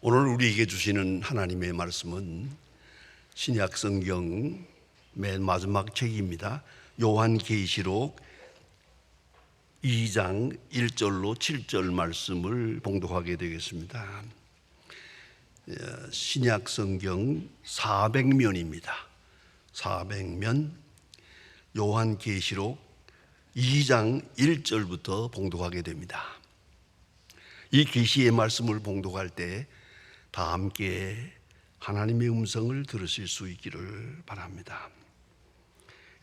오늘 우리에게 주시는 하나님의 말씀은 신약 성경 맨 마지막 책입니다. 요한계시록 2장 1절로 7절 말씀을 봉독하게 되겠습니다. 신약 성경 400면입니다. 400면 요한계시록 2장 1절부터 봉독하게 됩니다. 이 계시의 말씀을 봉독할 때 다 함께 하나님의 음성을 들으실 수 있기를 바랍니다.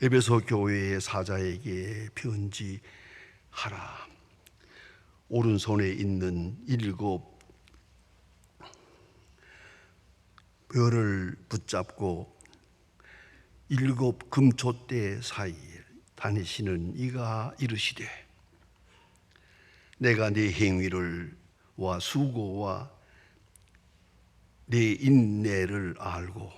에베소 교회의 사자에게 편지하라. 오른손에 있는 7 별을 붙잡고 7 금촛대 사이에 다니시는 이가 이르시되, 내가 네 행위를 와 수고와 네 인내를 알고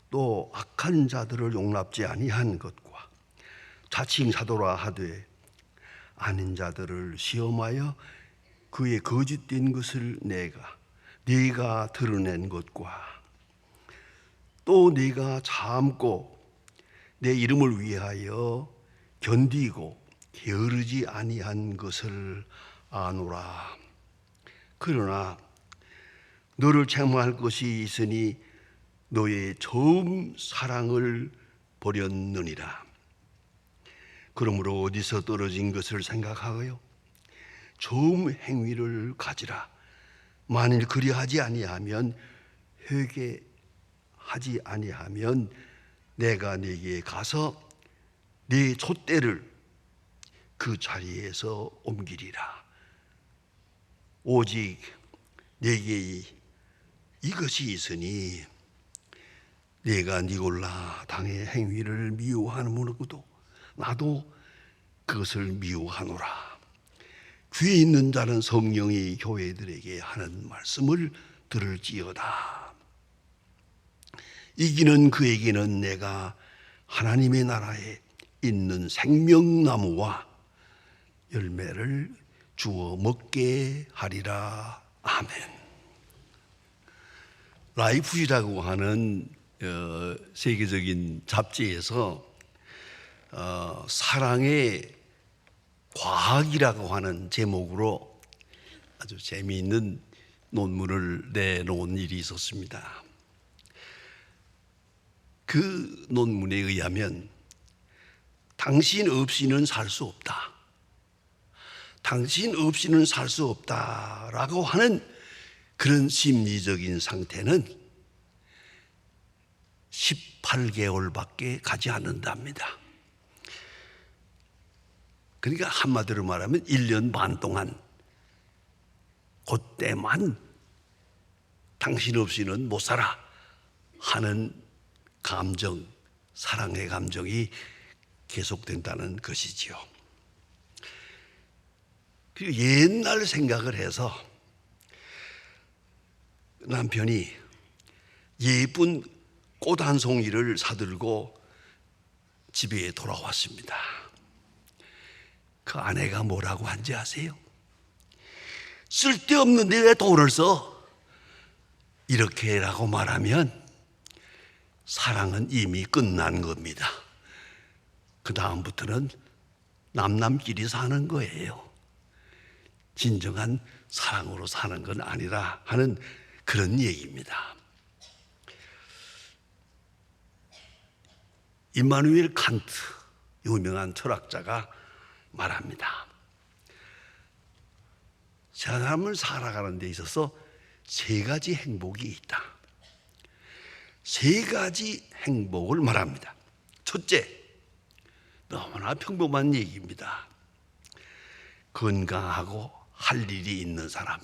또 악한 자들을 용납지 아니한 것과 자칭 사도라 하되 아닌 자들을 시험하여 그의 거짓된 것을 네가 드러낸 것과 또 네가 참고 내 이름을 위하여 견디고 게으르지 아니한 것을 아노라. 그러나 너를 책망할 것이 있으니 너의 처음 사랑을 버렸느니라. 그러므로 어디서 떨어진 것을 생각하여 처음 행위를 가지라. 만일 그리하지 아니하면, 회개하지 아니하면 내가 네게 가서 네 촛대를 그 자리에서 옮기리라. 오직 네게 이것이 있으니 네가 니골라 당의 행위를 미워하는므로도 나도 그것을 미워하노라. 귀에 있는 자는 성령이 교회들에게 하는 말씀을 들을지어다. 이기는 그에게는 내가 하나님의 나라에 있는 생명나무와 열매를 주어 먹게 하리라. 아멘. 라이프이라고 하는 세계적인 잡지에서 사랑의 과학이라고 하는 제목으로 아주 재미있는 논문을 내놓은 일이 있었습니다. 그 논문에 의하면 당신 없이는 살 수 없다, 당신 없이는 살 수 없다라고 하는 그런 심리적인 상태는 18개월밖에 가지 않는답니다. 그러니까 한마디로 말하면 1년 반 동안 그때만 당신 없이는 못 살아 하는 감정, 사랑의 감정이 계속된다는 것이지요. 그리고 옛날 생각을 해서 남편이 예쁜 꽃 한 송이를 사들고 집에 돌아왔습니다. 그 아내가 뭐라고 한지 아세요? 쓸데없는데 왜 돈을 써? 이렇게라고 말하면 사랑은 이미 끝난 겁니다. 그 다음부터는 남남끼리 사는 거예요. 진정한 사랑으로 사는 건 아니라 하는 그런 얘기입니다. 임마누엘 칸트, 유명한 철학자가 말합니다. 사람을 살아가는 데 있어서 3가지 행복이 있다. 3가지 행복을 말합니다. 첫째, 너무나 평범한 얘기입니다. 건강하고 할 일이 있는 사람.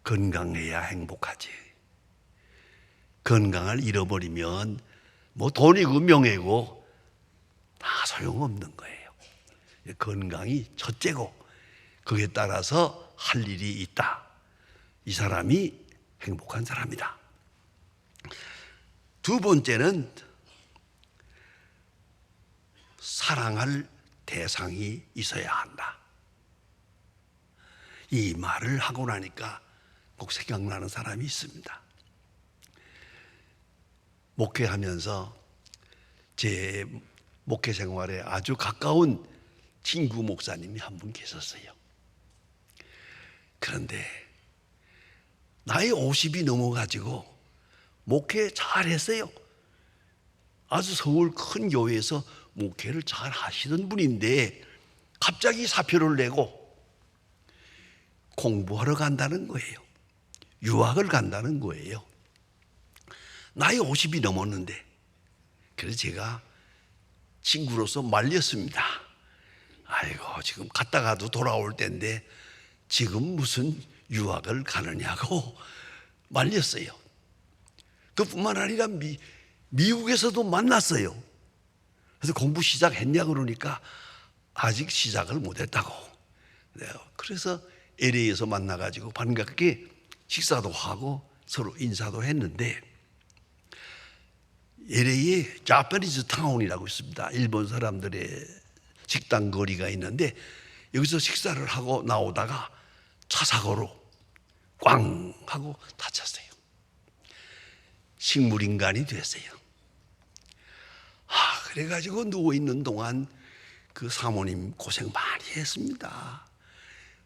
건강해야 행복하지. 건강을 잃어버리면 뭐 돈이고 명예고 다 소용없는 거예요. 건강이 첫째고 그에 따라서 할 일이 있다. 이 사람이 행복한 사람이다. 두 번째는 사랑할 대상이 있어야 한다. 이 말을 하고 나니까 꼭 생각나는 사람이 있습니다. 목회하면서 제 목회 생활에 아주 가까운 친구 목사님이 한 분 계셨어요. 그런데 나이 50이 넘어가지고 목회 잘했어요. 아주 서울 큰 교회에서 목회를 잘 하시던 분인데 갑자기 사표를 내고 공부하러 간다는 거예요. 유학을 간다는 거예요. 나이 50이 넘었는데. 그래서 제가 친구로서 말렸습니다. 아이고, 지금 갔다가도 돌아올 때인데 지금 무슨 유학을 가느냐고 말렸어요. 그뿐만 아니라 미국에서도 만났어요. 그래서 공부 시작했냐 그러니까 아직 시작을 못했다고. 그래서 LA에서 만나가지고 반갑게 식사도 하고 서로 인사도 했는데, LA에 자파니즈 타운이라고 있습니다. 일본 사람들의 식당 거리가 있는데 여기서 식사를 하고 나오다가 차 사고로 꽝 하고 다쳤어요. 식물인간이 됐어요. 그래가지고 누워있는 동안 그 사모님 고생 많이 했습니다.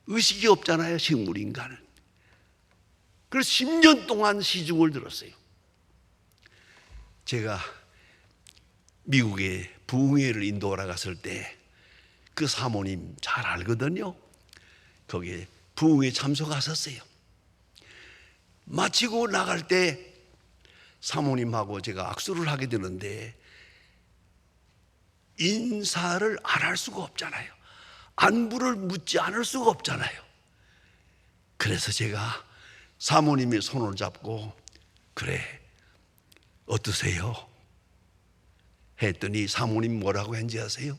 의식이 없잖아요, 식물인간은. 그래서 10년 동안 시중을 들었어요. 제가 미국에 부흥회를 인도하러 갔을 때 그 사모님 잘 알거든요. 거기에 부흥회 참석하셨어요. 마치고 나갈 때 사모님하고 제가 악수를 하게 되는데 인사를 안 할 수가 없잖아요. 안부를 묻지 않을 수가 없잖아요. 그래서 제가 사모님의 손을 잡고 그래 어떠세요? 했더니 사모님 뭐라고 했는지 아세요?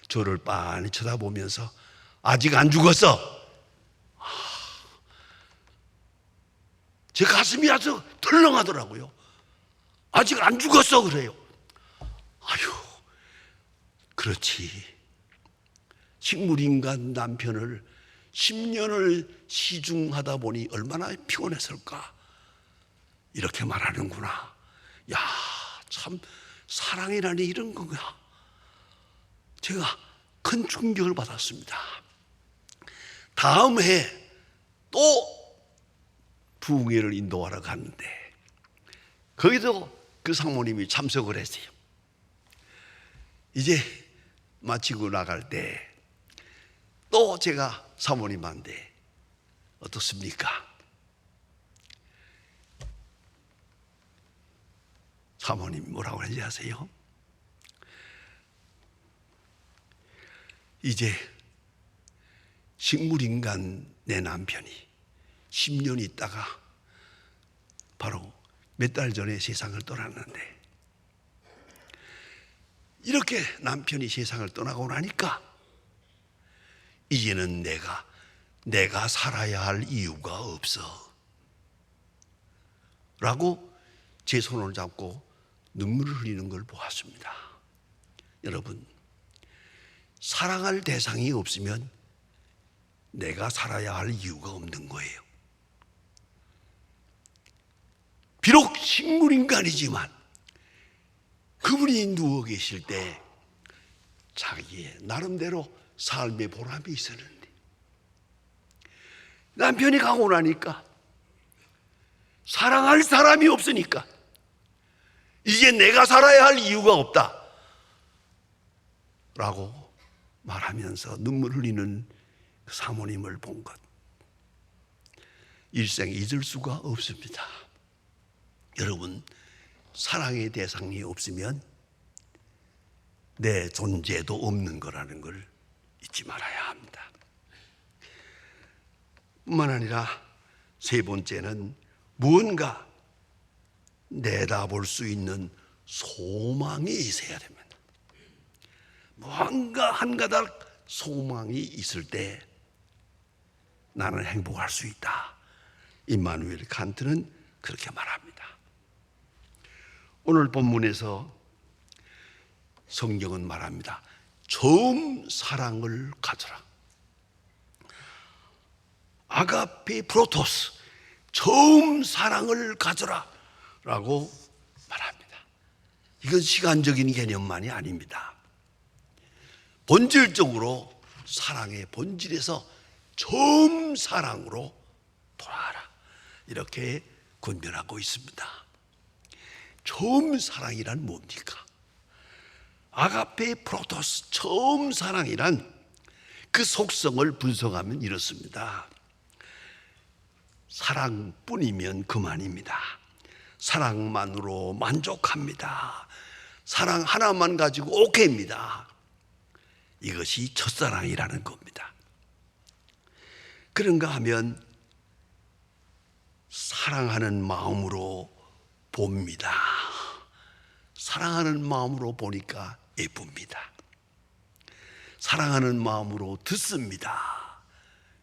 저를 빤히 쳐다보면서 아직 안 죽었어. 제 가슴이 아주 덜렁하더라고요. 아직 안 죽었어 그래요. 아유, 그렇지. 식물인간 남편을 10년을 시중하다 보니 얼마나 피곤했을까. 이렇게 말하는구나. 야, 참 사랑이라니 이런 건가. 제가 큰 충격을 받았습니다. 다음 해 또 부흥회를 인도하러 갔는데 거기도 그 상모님이 참석을 했어요. 이제 마치고 나갈 때 또 제가 사모님한테 어떻습니까? 사모님 뭐라고 하는지 아세요? 이제 식물인간 내 남편이 10년 있다가 바로 몇 달 전에 세상을 떠났는데, 이렇게 남편이 세상을 떠나고 나니까 이제는 내가 살아야 할 이유가 없어 라고 제 손을 잡고 눈물을 흘리는 걸 보았습니다. 여러분, 사랑할 대상이 없으면 내가 살아야 할 이유가 없는 거예요. 비록 식물인간이지만 그분이 누워 계실 때 자기의 나름대로 삶의 보람이 있었는데, 남편이 가고 나니까 사랑할 사람이 없으니까 이제 내가 살아야 할 이유가 없다 라고 말하면서 눈물 흘리는 그 사모님을 본 것, 일생 잊을 수가 없습니다. 여러분, 사랑의 대상이 없으면 내 존재도 없는 거라는 걸 잊지 말아야 합니다. 뿐만 아니라 세 번째는 무언가 내다볼 수 있는 소망이 있어야 됩니다. 뭔가 한 가닥 소망이 있을 때 나는 행복할 수 있다. 임마누엘 칸트는 그렇게 말합니다. 오늘 본문에서 성경은 말합니다. 처음 사랑을 가져라. 아가페 프로토스, 처음 사랑을 가져라 라고 말합니다. 이건 시간적인 개념만이 아닙니다. 본질적으로 사랑의 본질에서 처음 사랑으로 돌아가라, 이렇게 권면하고 있습니다. 처음 사랑이란 뭡니까? 아가페 프로토스, 처음 사랑이란 그 속성을 분석하면 이렇습니다. 사랑뿐이면 그만입니다. 사랑만으로 만족합니다. 사랑 하나만 가지고 오케이입니다. 이것이 첫사랑이라는 겁니다. 그런가 하면 사랑하는 마음으로 봅니다. 사랑하는 마음으로 보니까 예쁩니다. 사랑하는 마음으로 듣습니다.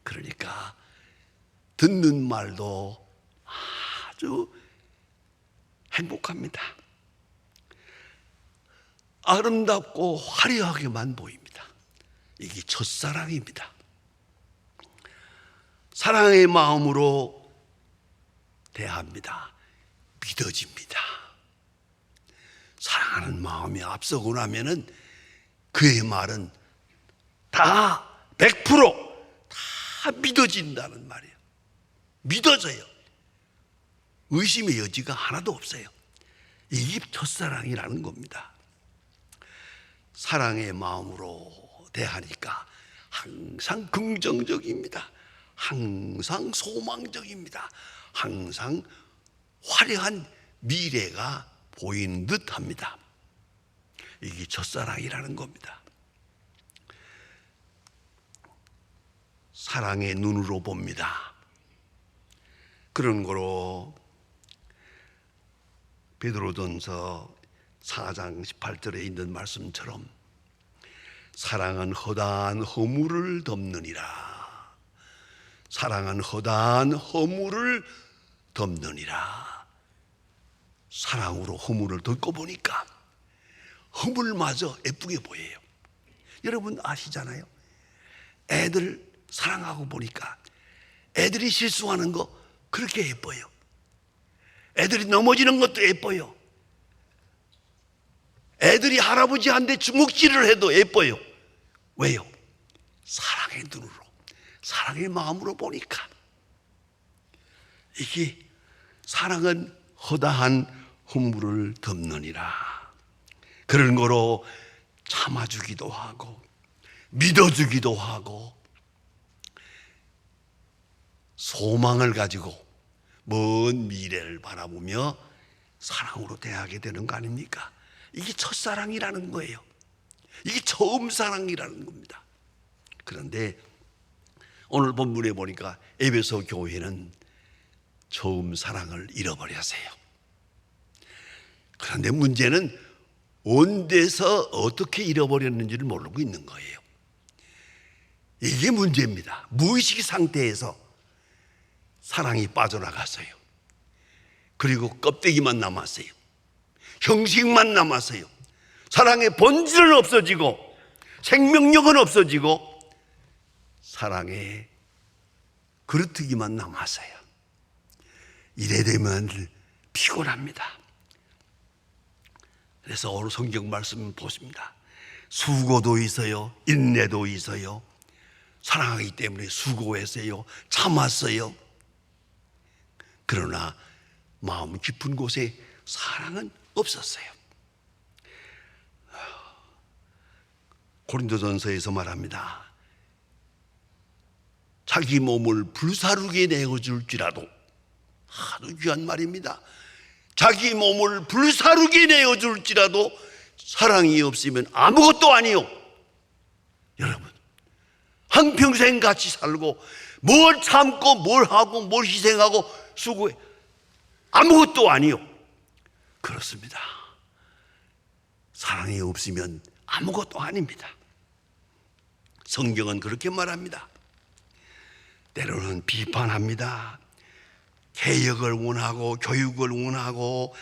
그러니까 듣는 말도 아주 행복합니다. 아름답고 화려하게만 보입니다. 이게 첫사랑입니다. 사랑의 마음으로 대합니다. 믿어집니다. 사랑하는 마음이 앞서고 나면은 그의 말은 다 100%다 믿어진다는 말이에요. 믿어져요. 의심의 여지가 하나도 없어요. 이게 첫사랑이라는 겁니다. 사랑의 마음으로 대하니까 항상 긍정적입니다. 항상 소망적입니다. 항상 화려한 미래가 보이는 듯 합니다. 이게 첫사랑이라는 겁니다. 사랑의 눈으로 봅니다. 그런 거로 베드로전서 4장 18절에 있는 말씀처럼 사랑은 허다한 허물을 덮느니라. 사랑은 허다한 허물을 덮느니라. 사랑으로 허물을 덮고 보니까 허물마저 예쁘게 보여요. 여러분 아시잖아요. 애들 사랑하고 보니까 애들이 실수하는 거 그렇게 예뻐요. 애들이 넘어지는 것도 예뻐요. 애들이 할아버지한테 주먹질을 해도 예뻐요. 왜요? 사랑의 눈으로, 사랑의 마음으로 보니까. 이게 사랑은 허다한 허물을 덮느니라. 그런 거로 참아주기도 하고 믿어주기도 하고 소망을 가지고 먼 미래를 바라보며 사랑으로 대하게 되는 거 아닙니까? 이게 첫사랑이라는 거예요. 이게 처음 사랑이라는 겁니다. 그런데 오늘 본문에 보니까 에베소 교회는 처음 사랑을 잃어버렸어요. 그런데 문제는 온데서 어떻게 잃어버렸는지를 모르고 있는 거예요. 이게 문제입니다. 무의식 상태에서 사랑이 빠져나갔어요. 그리고 껍데기만 남았어요. 형식만 남았어요. 사랑의 본질은 없어지고 생명력은 없어지고 사랑의 그릇뜨기만 남았어요. 이래 되면 피곤합니다. 그래서 오늘 성경 말씀 보십니다. 수고도 있어요. 인내도 있어요. 사랑하기 때문에 수고했어요. 참았어요. 그러나 마음 깊은 곳에 사랑은 없었어요. 고린도전서에서 말합니다. 자기 몸을 불사르게 내어줄지라도, 아주 귀한 말입니다. 자기 몸을 불사르게 내어줄지라도 사랑이 없으면 아무것도 아니요. 여러분, 한평생 같이 살고 뭘 참고 뭘 하고 뭘 희생하고 수고해, 아무것도 아니요. 그렇습니다. 사랑이 없으면 아무것도 아닙니다. 성경은 그렇게 말합니다. 때로는 비판합니다. 개혁을 원하고 교육을 원하고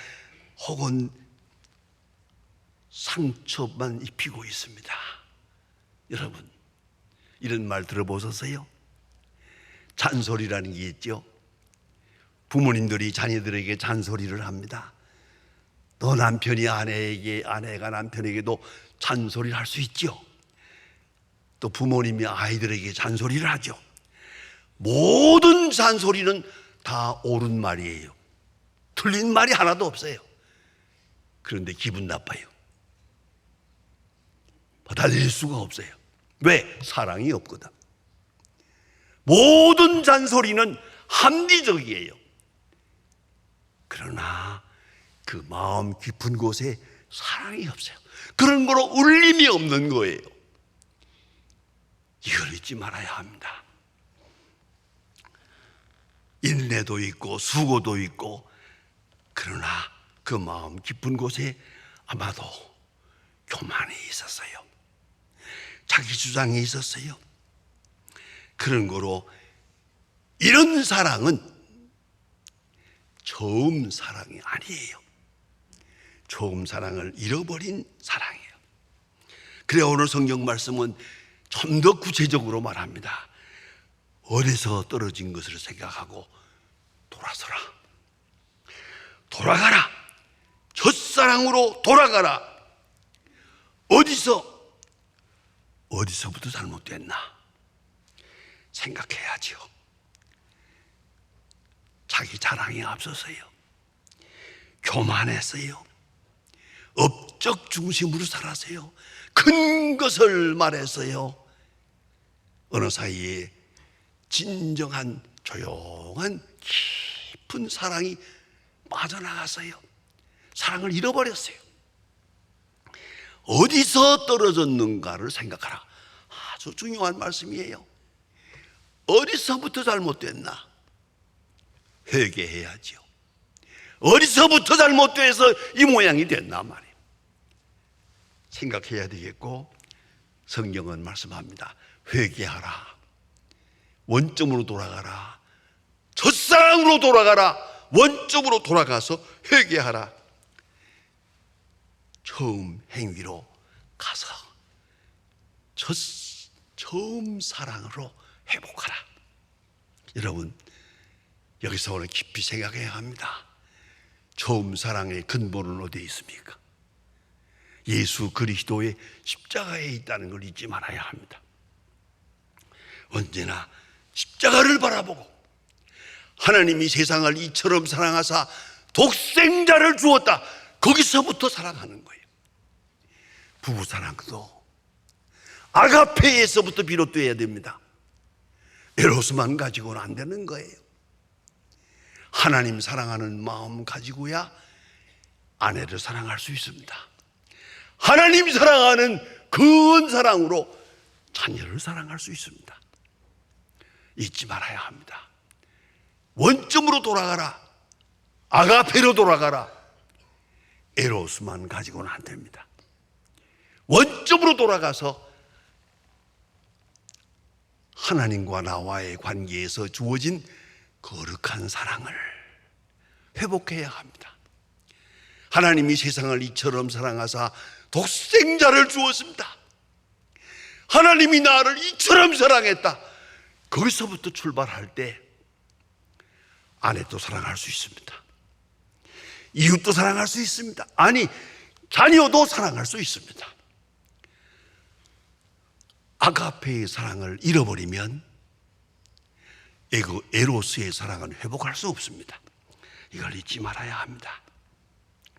혹은 상처만 입히고 있습니다. 여러분, 이런 말 들어보셨어요? 잔소리라는 게 있죠. 부모님들이 자녀들에게 잔소리를 합니다. 또 남편이 아내에게, 아내가 남편에게도 잔소리를 할 수 있죠. 또 부모님이 아이들에게 잔소리를 하죠. 모든 잔소리는 다 옳은 말이에요. 틀린 말이 하나도 없어요. 그런데 기분 나빠요. 받아들일 수가 없어요. 왜? 사랑이 없거든. 모든 잔소리는 합리적이에요. 그러나 그 마음 깊은 곳에 사랑이 없어요. 그런 거로 울림이 없는 거예요. 이걸 잊지 말아야 합니다. 인내도 있고 수고도 있고, 그러나 그 마음 깊은 곳에 아마도 교만이 있었어요. 자기 주장이 있었어요. 그런 거로 이런 사랑은 처음 사랑이 아니에요. 처음 사랑을 잃어버린 사랑이에요. 그래 오늘 성경 말씀은 좀 더 구체적으로 말합니다. 어디서 떨어진 것을 생각하고 돌아서라. 돌아가라. 첫사랑으로 돌아가라. 어디서부터 잘못됐나 생각해야죠. 자기 자랑이 앞서서요. 교만했어요. 업적 중심으로 살았어요. 큰 것을 말했어요. 어느 사이에 진정한 조용한 깊은 사랑이 빠져나갔어요. 사랑을 잃어버렸어요. 어디서 떨어졌는가를 생각하라. 아주 중요한 말씀이에요. 어디서부터 잘못됐나 회개해야죠. 어디서부터 잘못돼서 이 모양이 됐나 말이에요. 생각해야 되겠고, 성경은 말씀합니다. 회개하라. 원점으로 돌아가라. 첫사랑으로 돌아가라. 원점으로 돌아가서 회개하라. 처음 행위로 가서 처음 사랑으로 회복하라. 여러분, 여기서 오늘 깊이 생각해야 합니다. 처음 사랑의 근본은 어디에 있습니까? 예수 그리스도의 십자가에 있다는 걸 잊지 말아야 합니다. 언제나 십자가를 바라보고 하나님이 세상을 이처럼 사랑하사 독생자를 주었다. 거기서부터 사랑하는 거예요. 부부사랑도 아가페에서부터 비롯되어야 됩니다. 에로스만 가지고는 안 되는 거예요. 하나님 사랑하는 마음 가지고야 아내를 사랑할 수 있습니다. 하나님 사랑하는 그 사랑으로 자녀를 사랑할 수 있습니다. 잊지 말아야 합니다. 원점으로 돌아가라. 아가페로 돌아가라. 에로스만 가지고는 안 됩니다. 원점으로 돌아가서 하나님과 나와의 관계에서 주어진 거룩한 사랑을 회복해야 합니다. 하나님이 세상을 이처럼 사랑하사 독생자를 주었습니다. 하나님이 나를 이처럼 사랑했다. 거기서부터 출발할 때 아내도 사랑할 수 있습니다. 이웃도 사랑할 수 있습니다. 아니, 자녀도 사랑할 수 있습니다. 아가페의 사랑을 잃어버리면 에로스의 사랑은 회복할 수 없습니다. 이걸 잊지 말아야 합니다.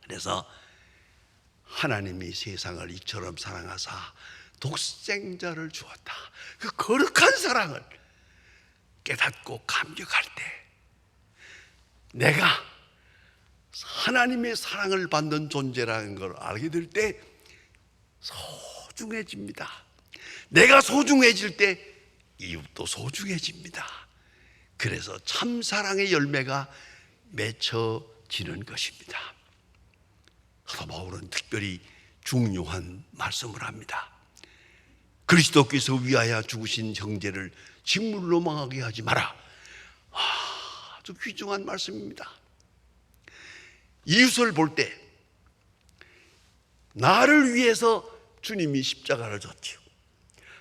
그래서 하나님이 세상을 이처럼 사랑하사 독생자를 주었다. 그 거룩한 사랑을 깨닫고 감격할 때 내가 하나님의 사랑을 받는 존재라는 걸 알게 될 때 소중해집니다. 내가 소중해질 때 이웃도 소중해집니다. 그래서 참사랑의 열매가 맺혀지는 것입니다. 사도 바울은 특별히 중요한 말씀을 합니다. 그리스도께서 위하여 죽으신 형제를 직물로 망하게 하지 마라. 아주 귀중한 말씀입니다. 이웃을 볼 때 나를 위해서 주님이 십자가를 졌지요.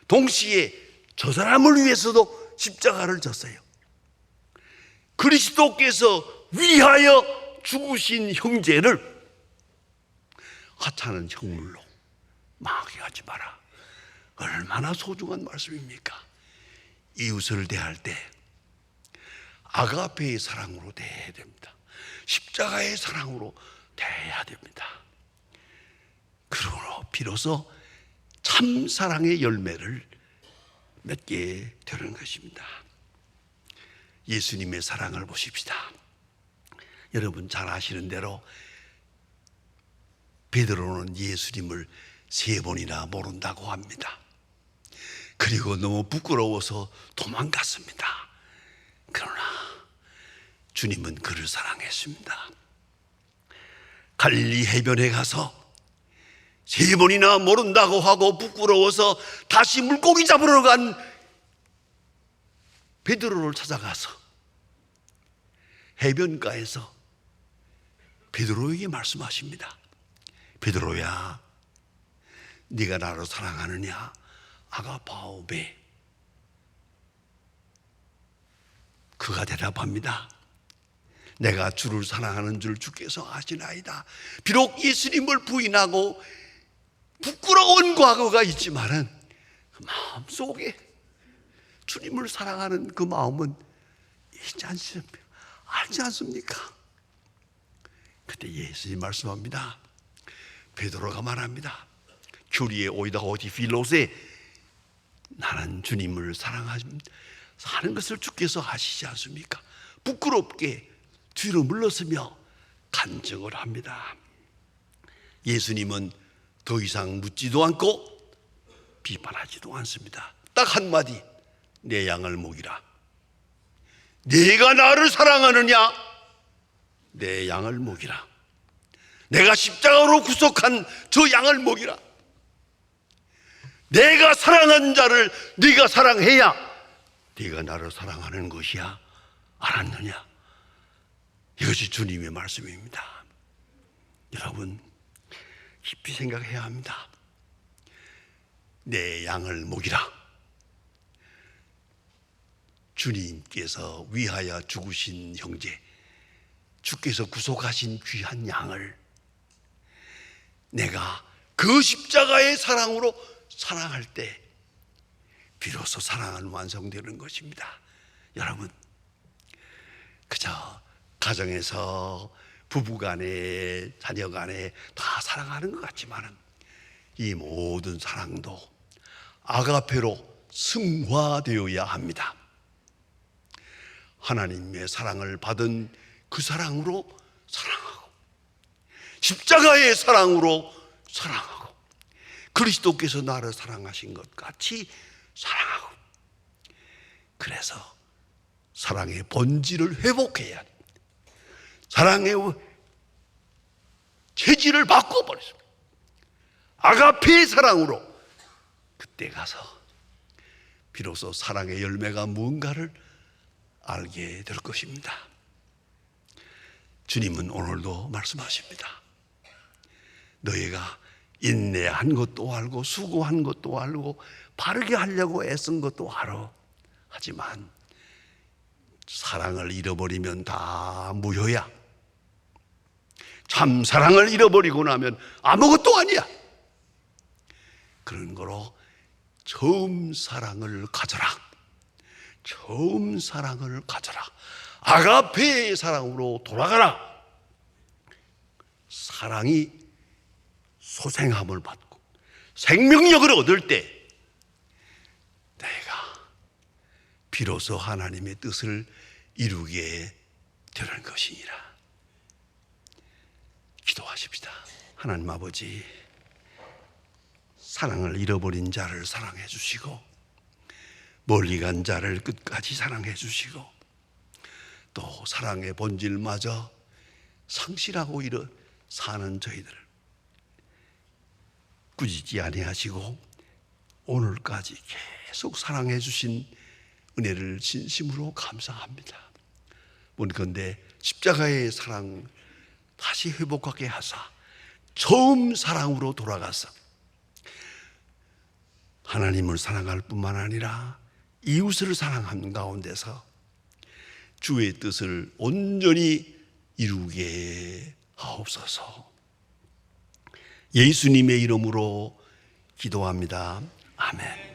동시에 저 사람을 위해서도 십자가를 졌어요. 그리스도께서 위하여 죽으신 형제를 하찮은 형물로 망하게 하지 마라. 얼마나 소중한 말씀입니까? 이웃을 대할 때 아가페의 사랑으로 대해야 됩니다. 십자가의 사랑으로 대해야 됩니다. 그러므로 비로소 참 사랑의 열매를 맺게 되는 것입니다. 예수님의 사랑을 보십시다. 여러분 잘 아시는 대로 베드로는 예수님을 3번이나 모른다고 합니다. 그리고 너무 부끄러워서 도망갔습니다. 그러나 주님은 그를 사랑했습니다. 갈릴리 해변에 가서 3번이나 모른다고 하고 부끄러워서 다시 물고기 잡으러 간 베드로를 찾아가서 해변가에서 베드로에게 말씀하십니다. 베드로야, 네가 나를 사랑하느냐? 아가파오베. 그가 대답합니다. 내가 주를 사랑하는 줄 주께서 아시나이다. 비록 예수님을 부인하고 부끄러운 과거가 있지만은 그 마음 속에 주님을 사랑하는 그 마음은 알지 않습니까? 그때 예수님 말씀합니다. 베드로가 말합니다. 교리에 오이다 오디 필로세, 나는 주님을 사랑하는 것을 주께서 아시지 않습니까? 부끄럽게 뒤로 물러서며 간증을 합니다. 예수님은 더 이상 묻지도 않고 비판하지도 않습니다. 딱 한마디, 내 양을 먹이라. 네가 나를 사랑하느냐? 내 양을 먹이라. 내가 십자가로 구속한 저 양을 먹이라. 내가 사랑한 자를 네가 사랑해야 네가 나를 사랑하는 것이야. 알았느냐? 이것이 주님의 말씀입니다. 여러분 깊이 생각해야 합니다. 내 양을 먹이라. 주님께서 위하여 죽으신 형제, 주께서 구속하신 귀한 양을 내가 그 십자가의 사랑으로 사랑할 때 비로소 사랑은 완성되는 것입니다. 여러분, 그저 가정에서 부부간에 자녀간에 다 사랑하는 것 같지만 이 모든 사랑도 아가페로 승화되어야 합니다. 하나님의 사랑을 받은 그 사랑으로 사랑하고 십자가의 사랑으로 사랑하고 그리스도께서 나를 사랑하신 것 같이 사랑하고, 그래서 사랑의 본질을 회복해야 합니다. 사랑의 체질을 바꿔버렸습니다. 아가페의 사랑으로 그때 가서 비로소 사랑의 열매가 무언가를 알게 될 것입니다. 주님은 오늘도 말씀하십니다. 너희가 인내한 것도 알고 수고한 것도 알고 바르게 하려고 애쓴 것도 알아. 하지만 사랑을 잃어버리면 다 무효야. 참 사랑을 잃어버리고 나면 아무것도 아니야. 그런 거로 처음 사랑을 가져라. 처음 사랑을 가져라. 아가페의 사랑으로 돌아가라. 사랑이 소생함을 받고 생명력을 얻을 때 내가 비로소 하나님의 뜻을 이루게 되는 것이니라. 기도하십시다. 하나님 아버지, 사랑을 잃어버린 자를 사랑해 주시고 멀리 간 자를 끝까지 사랑해 주시고 또 사랑의 본질마저 상실하고 사는 저희들을 꾸짖지 아니하시고 오늘까지 계속 사랑해 주신 은혜를 진심으로 감사합니다. 원컨대 십자가의 사랑 다시 회복하게 하사 처음 사랑으로 돌아가서 하나님을 사랑할 뿐만 아니라 이웃을 사랑하는 가운데서 주의 뜻을 온전히 이루게 하옵소서. 예수님의 이름으로 기도합니다. 아멘.